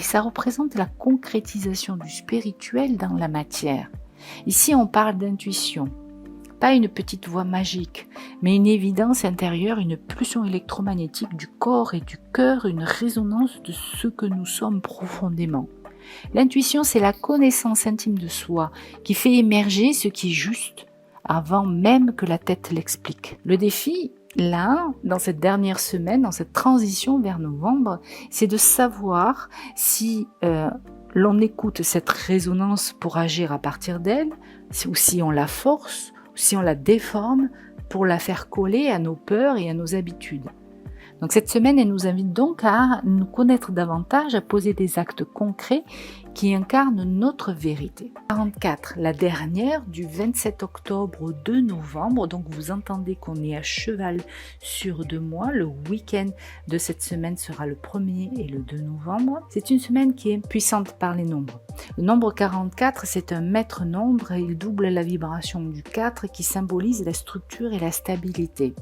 Et ça représente la concrétisation du spirituel dans la matière. Ici, on parle d'intuition. Pas une petite voix magique, mais une évidence intérieure, une pulsion électromagnétique du corps et du cœur, une résonance de ce que nous sommes profondément. L'intuition, c'est la connaissance intime de soi qui fait émerger ce qui est juste avant même que la tête l'explique. Le défi, là, dans cette dernière semaine, dans cette transition vers novembre, c'est de savoir si l'on écoute cette résonance pour agir à partir d'elle, ou si on la force, si on la déforme pour la faire coller à nos peurs et à nos habitudes. Donc cette semaine, elle nous invite donc à nous connaître davantage, à poser des actes concrets qui incarnent notre vérité. 44, la dernière du 27 octobre au 2 novembre, donc vous entendez qu'on est à cheval sur 2 mois, le week-end de cette semaine sera le 1er et le 2 novembre. C'est une semaine qui est puissante par les nombres. Le nombre 44, c'est un maître nombre et il double la vibration du 4 qui symbolise la structure et la stabilité.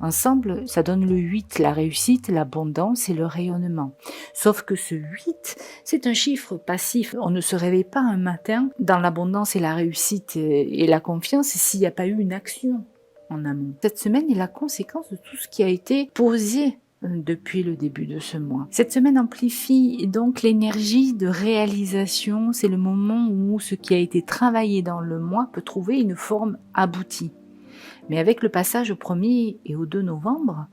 Ensemble, ça donne le 8, la réussite, l'abondance et le rayonnement. Sauf que ce 8, c'est un chiffre passif. On ne se réveille pas un matin dans l'abondance et la réussite et la confiance s'il n'y a pas eu une action en amont. Cette semaine est la conséquence de tout ce qui a été posé depuis le début de ce mois. Cette semaine amplifie donc l'énergie de réalisation. C'est le moment où ce qui a été travaillé dans le mois peut trouver une forme aboutie. Mais avec le passage au 1er et au 2 novembre,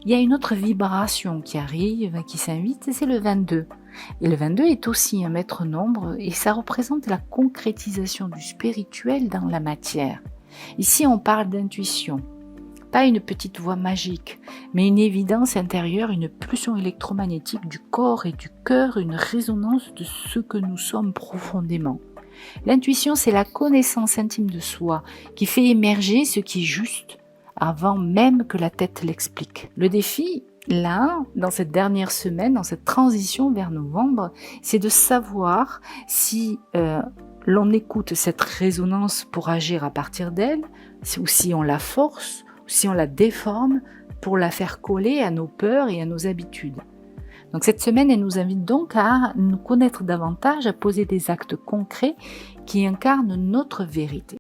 il y a une autre vibration qui arrive, qui s'invite, et c'est le 22. Et le 22 est aussi un maître nombre et ça représente la concrétisation du spirituel dans la matière. Ici, on parle d'intuition. Pas une petite voix magique, mais une évidence intérieure, une pulsion électromagnétique du corps et du cœur, une résonance de ce que nous sommes profondément. L'intuition, c'est la connaissance intime de soi qui fait émerger ce qui est juste avant même que la tête l'explique. Le défi, là, dans cette dernière semaine, dans cette transition vers novembre, c'est de savoir si l'on écoute cette résonance pour agir à partir d'elle, ou si on la force, ou si on la déforme pour la faire coller à nos peurs et à nos habitudes. Donc cette semaine, elle nous invite donc à nous connaître davantage, à poser des actes concrets qui incarnent notre vérité.